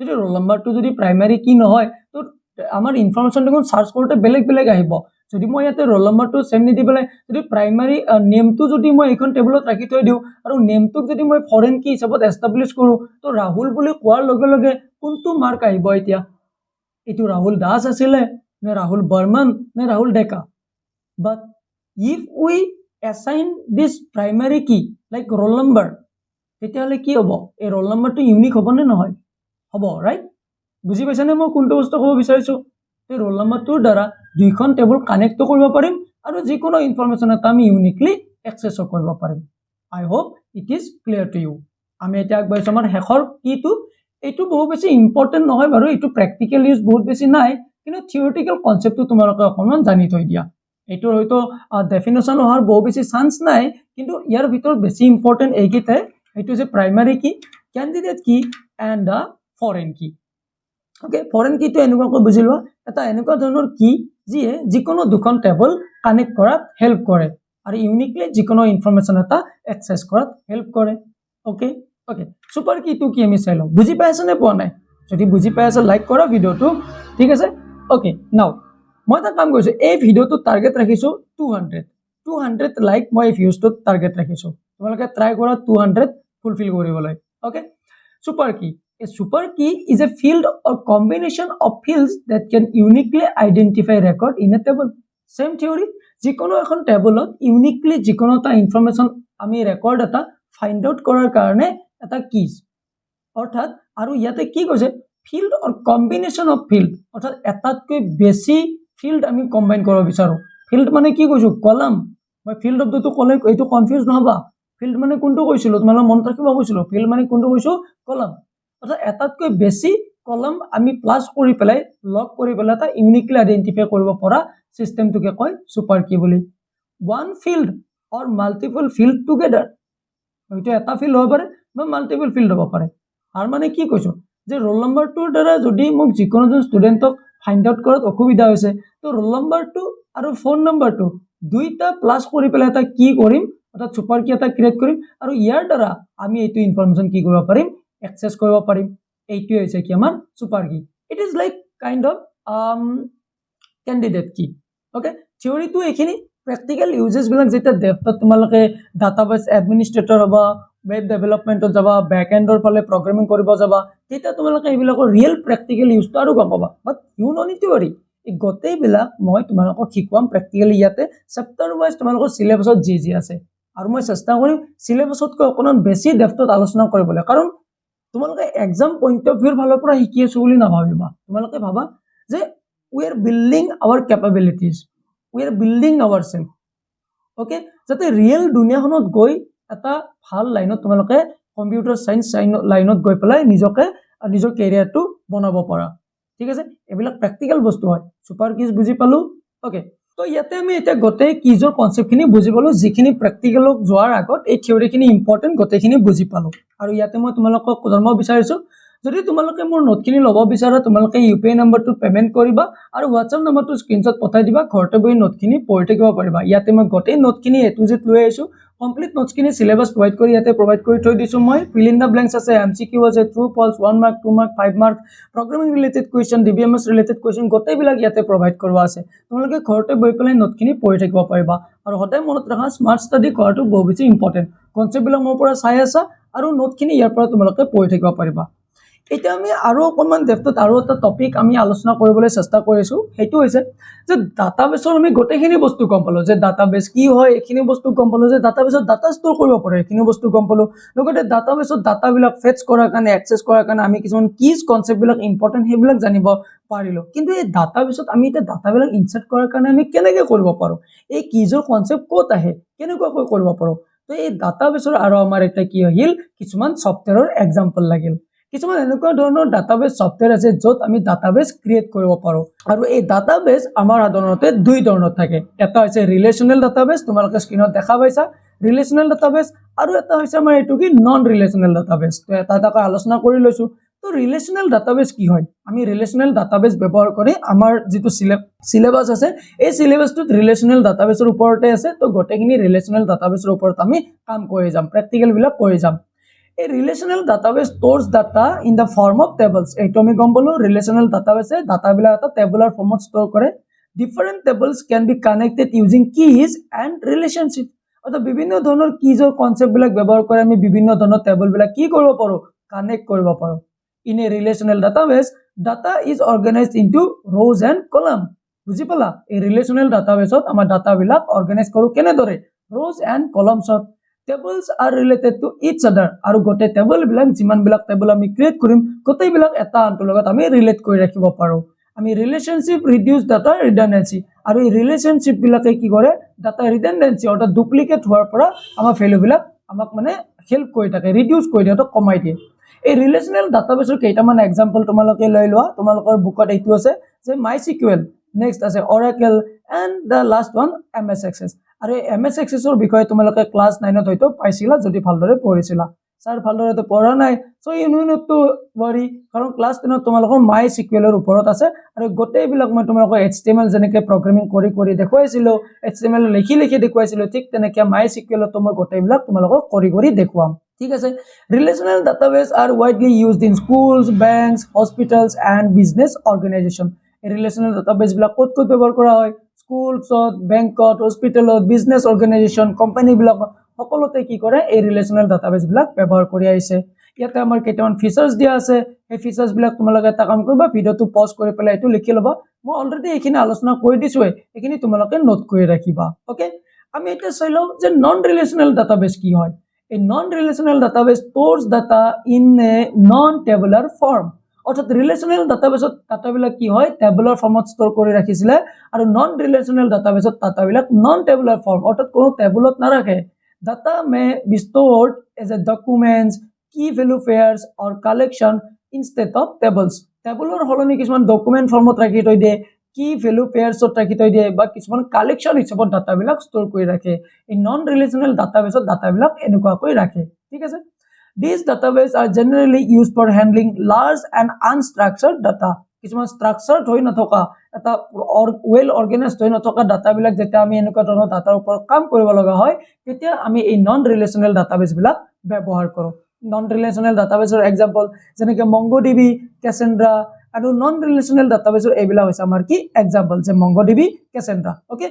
যদি ৰোল নম্বৰটো যদি প্ৰাইমেৰী কি নহয়, তো আমাৰ ইনফৰমেশ্যন দেখোন চাৰ্চ কৰোঁতে বেলেগ আহিব। যদি মই ইয়াতে ৰোল নম্বৰটো ছেম নিদি পেলাই যদি প্ৰাইমাৰী নেমটো যদি মই এইখন টেবুলত ৰাখি থৈ দিওঁ, আৰু নেমটোক যদি মই ফৰেন কি হিচাপত এষ্টাব্লিছ কৰোঁ, তো ৰাহুল বুলি কোৱাৰ লগে লগে কোনটো মাৰ্ক আহিব? এতিয়া এইটো ৰাহুল দাস আছিলে নে ৰাহুল বৰ্মন নে Rahul Deka? But if we assign this primary key like roll number, তেতিয়াহ'লে কি হ'ব? এই ৰোল নম্বৰটো ইউনিক হ'ব নে নহয়? হ'ব, ৰাইট? বুজি পাইছানে মই কোনটো বস্তু ক'ব বিচাৰিছোঁ? এই ৰোল নম্বৰটোৰ দ্বাৰা দুইখন টেবুল কানেক্ট কৰিব পাৰিম, আৰু যিকোনো ইনফৰমেশ্যন এটা আমি ইউনিকলি এক্সেছো কৰিব পাৰিম। I hope it is clear to you. আমি এতিয়া আগবাঢ়িছোঁ আমাৰ শেষৰ কিটো। এইটো বহুত বেছি ইম্পৰ্টেণ্ট নহয় বাৰু, এইটো প্ৰেক্টিকেল ইউজ বহুত বেছি নাই, কিন্তু থিওৰিটিকেল কনসেপ্টটো তোমালোকে অকমান জানি থৈ দিয়া এইটোৰ হয়তো ডেফিনেশন হোৱাৰ বহু বেছি চান্স নাই কিন্তু ইয়াৰ ভিতৰত বেছি ইম্পৰ্টেন্ট এইকেইটাই এইটো যে প্ৰাইমাৰী কি ক্যান্ডিডেট কি এন্ড দা ফৰেন কি ওকে ফৰেন কিটো এনেকুৱাকৈ বুজি লোৱা এটা এনেকুৱা ধৰণৰ কি যিয়ে যিকোনো দুখন টেবল কানেক্ট কৰাত হেল্প কৰে আৰু ইউনিকলি যিকোনো ইনফৰমেশন এটা এক্সেস কৰাত হেল্প কৰে ওকে ওকে সুপাৰ কিটো কি আমি চাই লওঁ বুজি পাইছা নে পোৱা নাই যদি বুজি পাই আছা লাইক কৰা ভিডিওটো ঠিক আছে ওকে নাও মই এটা কাম কৰিছো এই ভিডিওটো টাৰ্গেট ৰাখিছো 200 লাইক মই ভিউজটো টাৰ্গেট ৰাখিছো তোমালোকে ট্ৰাই কৰা 200 ফুলফিল কৰিবলৈ okay super key a super key is a field or combination of fields that can uniquely identify record in a table same theory যিকোনো এখন টেবলত ইউনিকলি যিকোনো এটা ইনফৰমেশন আমি ৰেকৰ্ড এটা ফাইন্ড আউট কৰাৰ কাৰণে এটা কিজ অৰ্থাৎ আৰু ইয়াতে কি কৈছে field or combination of field অৰ্থাৎ এটাতকৈ বেছি field আমি কম্বাইন কৰিব বিচাৰো field মানে কি কৈছো কলাম মই field শব্দটো ক'লে এইটো কনফিউজ নহবা field মানে কোনটো কৈছিলো তোমালোক মন ৰাখিবা কৈছিলো field মানে কোনটো কৈছো কলাম অৰ্থাৎ এটাতকৈ বেছি কলাম আমি প্লাস কৰি পেলাই লগ কৰি পেলাই এটা ইউনিকলি আইডেন্টিফাই কৰিব পৰা সিস্টেমটোকে কয় সুপাৰ কি বুলি one field or multiple field together হয়তো এটা ফিল্ড হ'ব পাৰে বা মাল্টিপল ফিল্ড হ'ব পাৰে আৰ মানে কি কৈছো যে ৰোল নম্বৰটোৰ দ্বাৰা যদি মোক যিকোনো জন ষ্টুডেন্টক ফাইন্ড আউট কৰাত অসুবিধা হৈছে তো ৰোল নম্বৰটো আৰু ফোন নম্বৰটো দুইটা প্লাস কৰি পেলাই এটা কি কৰিম অৰ্থাৎ সুপাৰ কি এটা ক্ৰিয়েট কৰিম আৰু ইয়াৰ দ্বাৰা আমি এইটো ইনফৰমেশন কি কৰিব পাৰিম এক্সেস কৰিব পাৰিম এইটো হৈছে কি আমাৰ সুপাৰ কি it is like kind of candidate কি ওকে থিওৰিটো এখিনি প্ৰ্যাকটিক্যাল ইউজেস বিলাক যেটা ডেপথত তোমালোকে ডাটাবেস এডমিনিষ্ট্ৰেটৰ হবা web development যাবা back end ফালে programming কৰিব যাবা তেতিয়া তোমালোকে এইবিলাকৰ ৰিয়েল প্ৰ্যাকটিক্যাল ইউজটো আৰু গম পাবা but you no need to worry এই গতেই বিলাক মই তোমালোকক শিকাম প্ৰ্যাকটিক্যালি ইয়াতে চেপ্টাৰ ওয়াইজ তোমালোকৰ সিলেবাসত যি আছে আৰু মই চেষ্টা কৰিম সিলেবাসতকৈ অকণমান বেছি ডেপথত আলোচনা কৰিবলৈ কাৰণ তোমালোকে এক্সাম পইণ্ট অফ ভিউৰ ফালৰ পৰা শিকি আছো বুলি নাভাবিবা তোমালোকে ভাবা যে we are building our capabilities we are building ourselves okay যাতে ৰিয়েল দুনিয়াখনত গৈ এটা ভাল লাইনত তোমালোকে কম্পিউটাৰ সায়েন্স লাইনত গৈ পেলাই নিজকে নিজৰ কেৰিয়াৰটো বনাব পাৰা ঠিক আছে এবিলাক প্ৰ্যাকটিক্যাল বস্তু হয় সুপাৰ কিজ বুজি পালো ওকে তো ইয়াতে আমি এটা গতে কিজৰ কনসেপ্টখিনি বুজি পালো যিখিনি প্ৰ্যাকটিক্যালক যোৱাৰ আগত এই থিওৰিখিনি ইম্পৰ্টেন্ট গতেখিনি বুজি পালো আৰু ইয়াতে মই তোমালোকক জনাব বিচাৰিছো যদি তোমালোকে মোৰ নোটখিনি লব বিচাৰা তোমালোকে ইউপিআই নম্বৰটো পেমেন্ট কৰিবা আৰু WhatsApp নম্বৰটো স্ক্ৰিনশ্বট পঠাই দিবা ঘৰতে বহি নোটখিনি পঢ়ি থাকিব পাৰিবা ইয়াতে মই গতে নোটখিনি এ টু জেড লৈ আইছো কমপ্লিট নোটখিনি সিলেবাস প্ৰভাইড কৰি ইয়াতে প্ৰভাইড কৰি থৈ দিছো মই ফিল ইন দা ব্ল্যাঙ্কস আছে এমসিকিউ আছে ট্ৰু ফলছ 1 mark 2 mark 5 mark programming related question DBMS related question গতে বিলাক ইয়াতে প্ৰভাইড কৰোৱা আছে তোমালোকে ঘৰতে বহি পেলাই নোটখিনি পঢ়ি থাকিব পাৰিবা আৰু সদায় মনত ৰাখা স্মাৰ্ট ষ্টাডি কৰাটো বহুত বেছি ইম্পৰ্টেন্ট কনসেপ্ট বিলাক মোৰ পৰা চাই আছা আৰু নোটখিনি ইয়াৰ পৰা তোমালোকে পঢ়ি থাকিব পাৰিবা এটা আমি আৰু অকমান ডেপথত আৰু এটা টপিক আমি আলোচনা কৰিবলৈ চেষ্টা কৰিছো হেতু হৈছে যে ডাটাবেসৰ আমি গটেখিনি বস্তু গম পালো যে ডাটাবেস কি হয় এখিনি বস্তু গম পালো যে ডাটাবেসত ডাটা ষ্টৰ কৰিব পাৰে এখিনি বস্তু গম পালো লগতে ডাটাবেসত ডাটা বিলাক ফেচ কৰাৰ কাৰণে এক্সেস কৰাৰ কাৰণে আমি কিছুমান কিজ কনসেপ্ট বিলাক ইম্পৰ্টেন্ট হেবিলাক জানিব পাৰিলো কিন্তু এই ডাটাবেসত আমি এটা ডাটা বিলাক ইনসাৰ্ট কৰাৰ কাৰণে আমি কেনেকৈ কৰিব পাৰো এই কিজৰ কনসেপ্ট ক'ত আহে কেনেকৈ কৰিব পাৰো তো এই ডাটাবেসৰ আৰু আমাৰ এটা কি আহিল কিছুমান সফটওয়্যাৰৰ এক্সাম্পল লাগিল কিছুমান এনেকুৱা ধৰণৰ ডাটাবেস সফটওয়্যাৰ আছে যত আমি ডাটাবেস ক্ৰিয়েট কৰিব পাৰো আৰু এই ডাটাবেস আমাৰ সাধাৰণতে দুই ধৰণৰ থাকে এটা হৈছে ৰিলেচনেল ডাটাবেস তোমালোকে স্ক্ৰিনত দেখা পাইছা ৰিলেচনেল ডাটাবেস আৰু এটা হৈছে আমাৰ এটো কি নন ৰিলেচনেল ডাটাবেস তো এটা আলোচনা কৰি লৈছো তো ৰিলেচনেল ডাটাবেস কি হয় আমি ৰিলেচনেল ডাটাবেস ব্যৱহাৰ কৰি আমাৰ যেটো সিলেবাস আছে এই সিলেবাসটো ৰিলেচনেল ডাটাবেসৰ ওপৰতে আছে তো গটেখিনি ৰিলেচনেল ডাটাবেসৰ ওপৰত আমি কাম কৰি যাম প্ৰ্যাকটিক্যাল বিলাক কৰি যাম A relational database stores data in the form of tables. এইটো আমি গম পালো relational database data বিলাক এটা tabular format store কৰে. Different tables can be connected using keys and relationship. অৰ্থাৎ বিভিন্ন ধৰণৰ keysৰ concept বিলাক ব্যৱহাৰ কৰি আমি বিভিন্ন ধৰণৰ table বিলাক কি কৰিব পাৰো কানেক্ট কৰিব পাৰো. In a relational database, data is organized into rows and columns. বুজি পালা এই relational databaseত আমাৰ data বিলাক organize কৰো কেনেদৰে rows and columnsত tables are related to each other আৰু গটে টেবল বিলাক যিমান বিলাক টেবল আমি ক্ৰিয়েট কৰিম গটেই বিলাক এটা আনটোৰ লগত আমি ৰিলেট কৰি ৰাখিব পাৰো আমি ৰিলেশনশিপ ৰিডিউস ডাটা ৰিডান্ডেন্সি আৰু এই ৰিলেশনশিপ বিলাকে কি কৰে ডাটা ৰিডান্ডেন্সি অৰ্থাৎ ডুপ্লিকেট হোৱাৰ পৰা আমাৰ ভ্যালু বিলাক আমাক মানে হেল্প কৰি থাকে ৰিডিউস কৰি দিয়ে তো কমাই দিয়ে এই ৰিলেচনেল ডাটাবেছৰ কেইটামান এক্সাম্পল তোমালোকে লৈ লোৱা তোমালোকৰ বুকত এইটো আছে যে MySQL নেক্সট আছে Oracle and the last one MS Access আৰু এই MS Accessৰ বিষয়ে তোমালোকে ক্লাছ 9ত হয়তো পাইছিলা যদি ভালদৰে পঢ়িছিলা স্যাৰ ভালদৰে তো পঢ়া নাই সো ইউ নীড টু वरी কাৰণ ক্লাছ 10ত তোমালোকৰ MySQL ৰ ওপৰত আছে আৰু গোটেইবিলাক মই তোমালোকক HTML যেনেকৈ প্ৰগ্ৰামিং কৰি দেখুৱাইছিলো HTML লিখি দেখুৱাইছিলো ঠিক তেনেকৈ MySQL ত মই গোটেইবিলাক তোমালোকক কৰি দেখুৱাম ঠিক আছে relational database are widely used in schools banks hospitals and business organisation relational database বিলাক ক'ত ব্যৱহাৰ কৰা হয় স্কুলছত বেংকত হস্পিটালত বিজনেছ অৰ্গেনাইজেশ্যন কোম্পানীবিলাক সকলোতে কি কৰে এই ৰিলেচনেল ডাটাবেছ বিলাক ব্যৱহাৰ কৰি আহিছে ইয়াতে আমাৰ কেইটামান ফিচাৰ্স দিয়া আছে এই ফিচাৰ্স বিলাক তোমালোকে এটা কাম কৰিবা ভিডিওটো পজ কৰি পেলাই এটো লিখি লবা মই অলৰেডি এইখিনি আলোচনা কৰি দিছো এইখিনি তোমালোকে নোট কৰি ৰাখিবা ওকে আমি এটা চাই লও যে নন ৰিলেচনেল ডাটাবেছ কি হয় এই non relational database stores data in a non tabular form অৰ্থাৎ ৰিলেচনেল ডাটাবেছত ডাটাবিলাক কি হয় টেবুলাৰ ফৰ্মত ষ্টৰ কৰি ৰাখিছিলে আৰু নন ৰিলেচনেল ডাটাবেছত ডাটাবিলাক নন টেবুলাৰ ফৰ্ম অৰ্থাৎ কোনো টেবুলত নাৰাখে data may be stored as a documents key value pairs or collection instead of tables tableৰ হলনি কিছুমান ডকুমেন্ট ফৰ্মত ৰাখি থৈ দিয়ে key value pairsত ৰাখি থৈ দিয়ে বা কিছুমান কালেকশন হিচাপত ডাটাবিলাক ষ্টৰ কৰি ৰাখে এই নন ৰিলেচনেল ডাটাবেছত ডাটাবিলাক এনেকুৱাকৈ ৰাখে ঠিক আছে these database are generally used for handling large and unstructured data কিছুমান স্ট্ৰাকচাৰড হৈ নথকা এটা ওয়েল অৰ্গানাইজড হৈ নথকা ডাটাবিলাক যেতিয়া আমি এনেকুৱা ধৰণৰ ডাটাৰ ওপৰত কাম কৰিব লগা হয় তেতিয়া আমি এই নন ৰিলেচনেল ডাটাবেছ বিলাক ব্যৱহাৰ কৰো নন ৰিলেচনেল ডাটাবেছৰ এক্সাম্পল যেনেকৈ MongoDB Cassandra আৰু নন ৰিলেচনেল ডাটাবেছৰ এইবিলাক হৈছে আমাৰ কি এক্সাম্পল যে MongoDB Cassandra okay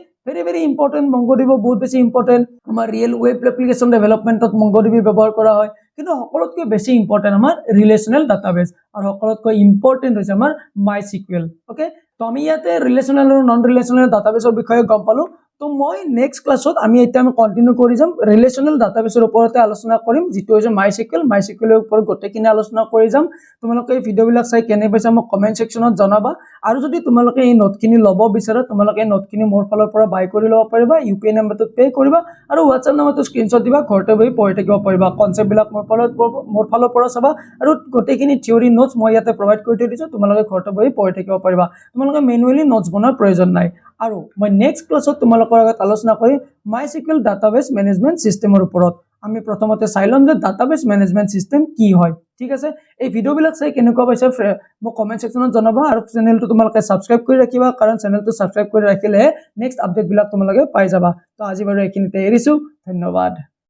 very important MongoDB বহুত বেছি ইম্পৰ্টেন্ট আমাৰ ৰিয়েল ওয়েব এপ্লিকেশন ডেভেলপমেন্টত MongoDB ব্যৱহাৰ কৰা হয় কিন্তু সকলোতকৈ বেছি ইম্পৰ্টেন্ট আমাৰ ৰিলেচনেল ডাটাবেছ আৰু সকলোতকৈ ইম্পৰ্টেন্ট হৈছে আমাৰ MySQL ওকে তো আমি ইয়াতে ৰিলেচনেল আৰু নন ৰিলেচনেল ডাটাবেছৰ বিষয়ে গম পালো তো মই নেক্সট ক্লাছত আমি কন্টিনিউ কৰি যাম ৰিলেচনেল ডাটাবেছৰ ওপৰতে আলোচনা কৰিম যেটো হৈছে MySQL ৰ ওপৰত গোটেইখিনি আলোচনা কৰি যাম তোমালোকে এই ভিডিওবিলাক চাই কেনে পাইছা মোক কমেন্ট সেকশনত জনাবা আৰু যদি তোমালোকে এই নোটখিনি ল'ব বিচাৰা তোমালোকে এই নোটখিনি মোৰ ফালৰ পৰা বাই কৰি ল'ব পাৰিবা UPI নম্বৰটোত পে কৰিবা আৰু WhatsApp নম্বৰটো স্ক্ৰিনশ্বট দিবা ঘৰতে বহি পঢ়ি থাকিব পাৰিবা কনসেপ্টবিলাক মোৰ ফালৰ পৰা চাবা আৰু গোটেইখিনি থিওৰি নোটস মই ইয়াতে প্ৰভাইড কৰি দিছো তোমালোকে ঘৰতে বহি পঢ়ি থাকিব পাৰিবা তোমালোকে মেনুৱেলি নোটস বনোৱাৰ প্ৰয়োজন নাই আৰু মই নেক্সট ক্লাছত তোমালোকৰ আগত আলোচনা কৰিম MySQL ডাটাবেছ মেনেজমেন্ট সিস্টেমৰ ওপৰত আমি প্ৰথমতে চাই লম যে ডাটাবেছ মেনেজমেন্ট সিস্টেম কি হয় ঠিক আছে এই ভিডিওবিলাক চাই কেনেকুৱা পাইছা মোক কমেন্ট সেকশনত জনাবা আৰু চেনেলটো তোমালোকে সাবস্ক্ৰাইব কৰি ৰাখিবা কাৰণ চেনেলটো সাবস্ক্ৰাইব কৰি ৰাখিলে নেক্সট আপডেটবিলাক তোমালোকে পাই যাবা তো আজি বাৰু এইখিনিতে এৰিছো ধন্যবাদ